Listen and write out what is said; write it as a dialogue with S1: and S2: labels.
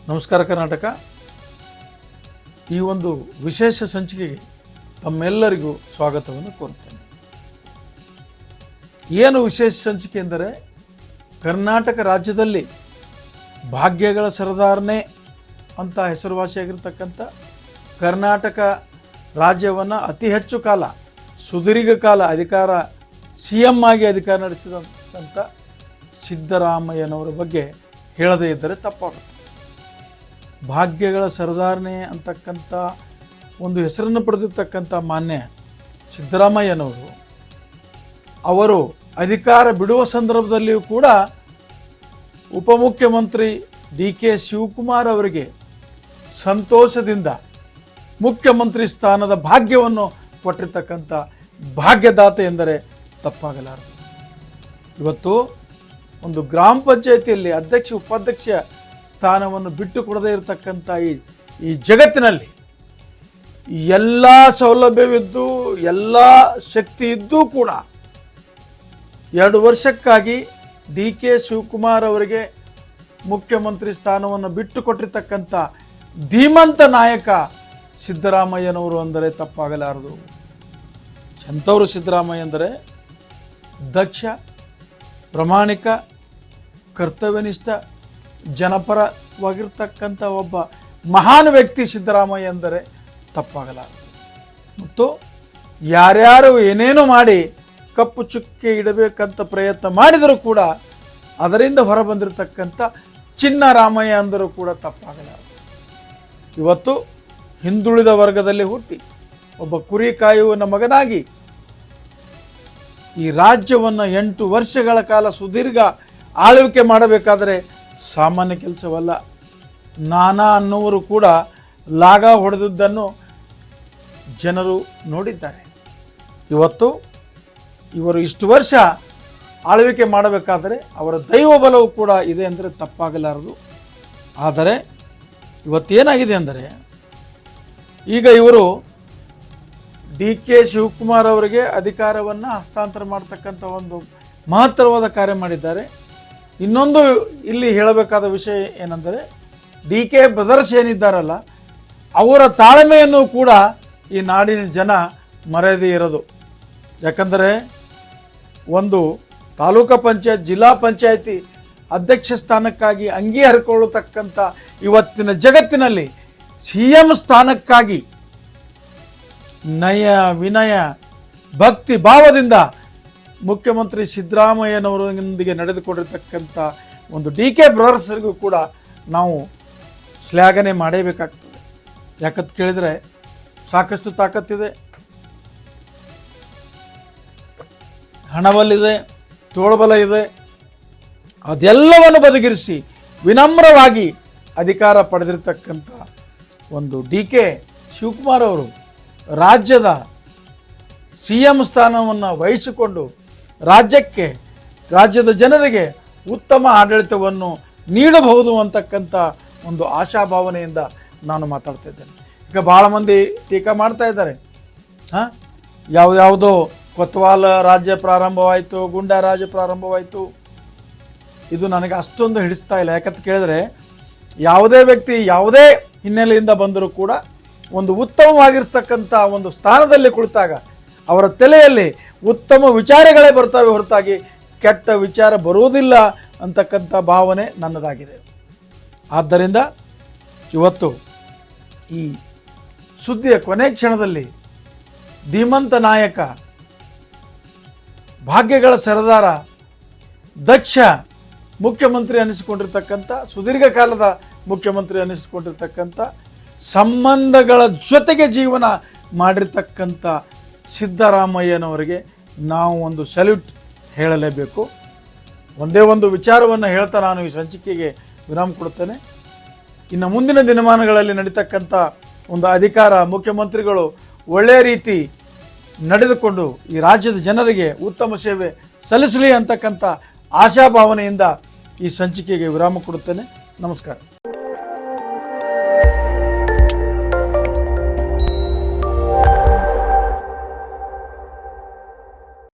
S1: ನಮಸ್ಕಾರ ಕರ್ನಾಟಕ. ಈ ಒಂದು ವಿಶೇಷ ಸಂಚಿಕೆಗೆ ತಮ್ಮೆಲ್ಲರಿಗೂ ಸ್ವಾಗತವನ್ನು ಕೋರುತ್ತೇನೆ. ಏನು ವಿಶೇಷ ಸಂಚಿಕೆ ಎಂದರೆ, ಕರ್ನಾಟಕ ರಾಜ್ಯದಲ್ಲಿ ಭಾಗ್ಯಗಳ ಸರದಾರನೇ ಅಂತ ಹೆಸರುವಾಸಿಯಾಗಿರ್ತಕ್ಕಂಥ ಕರ್ನಾಟಕ ರಾಜ್ಯವನ್ನು ಅತಿ ಹೆಚ್ಚು ಕಾಲ ಸುದೀರ್ಘ ಕಾಲ CM ಆಗಿ ಅಧಿಕಾರ ನಡೆಸಿದಂಥ ಸಿದ್ದರಾಮಯ್ಯನವರ ಬಗ್ಗೆ ಹೇಳದೇ ಇದ್ದರೆ ತಪ್ಪಾಗುತ್ತೆ. ಭಾಗ್ಯಗಳ ಸರದಾರನೇ ಅಂತಕ್ಕಂಥ ಒಂದು ಹೆಸರನ್ನು ಪಡೆದಿರ್ತಕ್ಕಂಥ ಮಾನ್ಯ ಸಿದ್ದರಾಮಯ್ಯನವರು ಅವರು ಅಧಿಕಾರ ಬಿಡುವ ಸಂದರ್ಭದಲ್ಲಿಯೂ ಕೂಡ ಉಪಮುಖ್ಯಮಂತ್ರಿ DK ಶಿವಕುಮಾರ್ ಅವರಿಗೆ ಸಂತೋಷದಿಂದ ಮುಖ್ಯಮಂತ್ರಿ ಸ್ಥಾನದ ಭಾಗ್ಯವನ್ನು ಕೊಟ್ಟಿರ್ತಕ್ಕಂಥ ಭಾಗ್ಯದಾತ ಎಂದರೆ ತಪ್ಪಾಗಲಾರದು. ಇವತ್ತು ಒಂದು ಗ್ರಾಮ ಪಂಚಾಯಿತಿಯಲ್ಲಿ ಅಧ್ಯಕ್ಷ ಉಪಾಧ್ಯಕ್ಷ ಸ್ಥಾನವನ್ನು ಬಿಟ್ಟು ಕೊಡದೇ ಇರತಕ್ಕಂಥ ಈ ಜಗತ್ತಿನಲ್ಲಿ ಎಲ್ಲ ಸೌಲಭ್ಯವಿದ್ದು ಎಲ್ಲ ಶಕ್ತಿ ಇದ್ದೂ ಕೂಡ 2 ವರ್ಷಕ್ಕಾಗಿ DK ಶಿವಕುಮಾರ್ ಅವರಿಗೆ ಮುಖ್ಯಮಂತ್ರಿ ಸ್ಥಾನವನ್ನು ಬಿಟ್ಟು ಕೊಟ್ಟಿರ್ತಕ್ಕಂಥ ಧೀಮಂತ ನಾಯಕ ಸಿದ್ದರಾಮಯ್ಯನವರು ಅಂದರೆ ತಪ್ಪಾಗಲಾರದು. ಎಂಥವರು ಸಿದ್ದರಾಮಯ್ಯ ಅಂದರೆ ದಕ್ಷ, ಪ್ರಾಮಾಣಿಕ, ಕರ್ತವ್ಯನಿಷ್ಠ, ಜನಪರವಾಗಿರ್ತಕ್ಕಂಥ ಒಬ್ಬ ಮಹಾನ್ ವ್ಯಕ್ತಿ ಸಿದ್ದರಾಮಯ್ಯ ಎಂದರೆ ತಪ್ಪಾಗಲಾರದು. ಮತ್ತು ಯಾರ್ಯಾರು ಏನೇನು ಮಾಡಿ ಕಪ್ಪು ಚುಕ್ಕೆ ಇಡಬೇಕಂತ ಪ್ರಯತ್ನ ಮಾಡಿದರೂ ಕೂಡ ಅದರಿಂದ ಹೊರಬಂದಿರತಕ್ಕಂಥ ಚಿನ್ನರಾಮಯ್ಯ ಅಂದರೂ ಕೂಡ ತಪ್ಪಾಗಲಾರದು. ಇವತ್ತು ಹಿಂದುಳಿದ ವರ್ಗದಲ್ಲಿ ಹುಟ್ಟಿ ಒಬ್ಬ ಕುರಿ ಕಾಯುವನ ಮಗನಾಗಿ ಈ ರಾಜ್ಯವನ್ನು 8 ವರ್ಷಗಳ ಕಾಲ ಸುದೀರ್ಘ ಆಳ್ವಿಕೆ ಮಾಡಬೇಕಾದರೆ ಸಾಮಾನ್ಯ ಕೆಲಸವಲ್ಲ. ನಾನಾ ಅನ್ನುವರು ಕೂಡ ಲಾಗ ಹೊಡೆದದ್ದನ್ನು ಜನರು ನೋಡಿದ್ದಾರೆ. ಇವತ್ತು ಇವರು ಇಷ್ಟು ವರ್ಷ ಆಳ್ವಿಕೆ ಮಾಡಬೇಕಾದರೆ ಅವರ ದೈವ ಬಲವೂ ಕೂಡ ಇದೆ ಅಂದರೆ ತಪ್ಪಾಗಲಾರದು. ಆದರೆ ಇವತ್ತೇನಾಗಿದೆ ಅಂದರೆ, ಈಗ ಇವರು DK ಶಿವಕುಮಾರ್ ಅವರಿಗೆ ಅಧಿಕಾರವನ್ನು ಹಸ್ತಾಂತರ ಮಾಡ್ತಕ್ಕಂಥ ಒಂದು ಮಹತ್ತರವಾದ ಕಾರ್ಯ ಮಾಡಿದ್ದಾರೆ. ಇನ್ನೊಂದು ಇಲ್ಲಿ ಹೇಳಬೇಕಾದ ವಿಷಯ ಏನೆಂದರೆ, DK ಬ್ರದರ್ಸ್ ಏನಿದ್ದಾರಲ್ಲ ಅವರ ತಾಳ್ಮೆಯನ್ನು ಕೂಡ ಈ ನಾಡಿನ ಜನ ಮರೆಯದೇ ಇರೋದು. ಯಾಕಂದರೆ ಒಂದು ತಾಲೂಕು ಪಂಚಾಯತ್, ಜಿಲ್ಲಾ ಪಂಚಾಯತಿ ಅಧ್ಯಕ್ಷ ಸ್ಥಾನಕ್ಕಾಗಿ ಅಂಗಿ ಹರಿಕೊಳ್ಳತಕ್ಕಂಥ ಇವತ್ತಿನ ಜಗತ್ತಿನಲ್ಲಿ CM ಸ್ಥಾನಕ್ಕಾಗಿ ನಯ ವಿನಯ ಭಕ್ತಿ ಭಾವದಿಂದ ಮುಖ್ಯಮಂತ್ರಿ ಸಿದ್ದರಾಮಯ್ಯನವರೊಂದಿಗೆ ನಡೆದುಕೊಂಡಿರ್ತಕ್ಕಂಥ ಒಂದು DK ಬ್ರದರ್ಸ್ರಿಗೂ ಕೂಡ ನಾವು ಶ್ಲಾಘನೆ ಮಾಡಲೇಬೇಕಾಗ್ತದೆ. ಯಾಕಂತ ಕೇಳಿದರೆ ಸಾಕಷ್ಟು ತಾಕತ್ತಿದೆ, ಹಣಬಲಿದೆ, ತೋಳ್ಬಲ ಇದೆ. ಅದೆಲ್ಲವನ್ನು ಬದಿಗಿರಿಸಿ ವಿನಮ್ರವಾಗಿ ಅಧಿಕಾರ ಪಡೆದಿರ್ತಕ್ಕಂಥ ಒಂದು DK ಶಿವಕುಮಾರ್ ಅವರು ರಾಜ್ಯದ CM ಸ್ಥಾನವನ್ನು ವಹಿಸಿಕೊಂಡು ರಾಜ್ಯದ ಜನರಿಗೆ ಉತ್ತಮ ಆಡಳಿತವನ್ನು ನೀಡಬಹುದು ಅಂತಕ್ಕಂಥ ಒಂದು ಆಶಾಭಾವನೆಯಿಂದ ನಾನು ಮಾತಾಡ್ತಾ ಇದ್ದೇನೆ. ಈಗ ಭಾಳ ಮಂದಿ ಟೀಕಾ ಮಾಡ್ತಾ ಇದ್ದಾರೆ. ಯಾವುದೋ ಕೊತ್ವಾಲ್ ರಾಜ್ಯ ಪ್ರಾರಂಭವಾಯಿತು, ಗುಂಡಾ ರಾಜ್ಯ ಪ್ರಾರಂಭವಾಯಿತು. ಇದು ನನಗೆ ಅಷ್ಟೊಂದು ಹಿಡಿಸ್ತಾ ಇಲ್ಲ. ಯಾಕಂತ ಕೇಳಿದರೆ, ಯಾವುದೇ ವ್ಯಕ್ತಿ ಯಾವುದೇ ಹಿನ್ನೆಲೆಯಿಂದ ಬಂದರೂ ಕೂಡ ಒಂದು ಉತ್ತಮವಾಗಿರ್ತಕ್ಕಂಥ ಒಂದು ಸ್ಥಾನದಲ್ಲಿ ಕುಳಿತಾಗ ಅವರ ತಲೆಯಲ್ಲಿ ಉತ್ತಮ ವಿಚಾರಗಳೇ ಬರ್ತವೆ ಹೊರತಾಗಿ ಕೆಟ್ಟ ವಿಚಾರ ಬರುವುದಿಲ್ಲ ಅಂತಕ್ಕಂಥ ಭಾವನೆ ನನ್ನದಾಗಿದೆ. ಆದ್ದರಿಂದ ಇವತ್ತು ಈ ಸುದ್ದಿಯ ಕೊನೆ ಕ್ಷಣದಲ್ಲಿ ಧೀಮಂತ ನಾಯಕ, ಭಾಗ್ಯಗಳ ಸರದಾರ, ದಕ್ಷ ಮುಖ್ಯಮಂತ್ರಿ ಅನ್ನಿಸಿಕೊಂಡಿರ್ತಕ್ಕಂಥ, ಸುದೀರ್ಘ ಕಾಲದ ಮುಖ್ಯಮಂತ್ರಿ ಅನ್ನಿಸಿಕೊಂಡಿರ್ತಕ್ಕಂಥ, ಸಂಬಂಧಗಳ ಜೊತೆಗೆ ಜೀವನ ಮಾಡಿರ್ತಕ್ಕಂಥ ಸಿದ್ದರಾಮಯ್ಯನವರಿಗೆ ನಾವು ಒಂದು ಸಲ್ಯೂಟ್ ಹೇಳಲೇಬೇಕು. ಒಂದೇ ಒಂದು ವಿಚಾರವನ್ನು ಹೇಳ್ತಾ ನಾನು ಈ ಸಂಚಿಕೆಗೆ ವಿರಾಮ ಕೊಡ್ತೇನೆ. ಇನ್ನು ಮುಂದಿನ ದಿನಮಾನಗಳಲ್ಲಿ ನಡೀತಕ್ಕಂಥ ಒಂದು ಅಧಿಕಾರ ಮುಖ್ಯಮಂತ್ರಿಗಳು ಒಳ್ಳೆಯ ರೀತಿ ನಡೆದುಕೊಂಡು ಈ ರಾಜ್ಯದ ಜನರಿಗೆ ಉತ್ತಮ ಸೇವೆ ಸಲ್ಲಿಸಲಿ ಅಂತಕ್ಕಂಥ ಆಶಾಭಾವನೆಯಿಂದ ಈ ಸಂಚಿಕೆಗೆ ವಿರಾಮ ಕೊಡುತ್ತೇನೆ. ನಮಸ್ಕಾರ.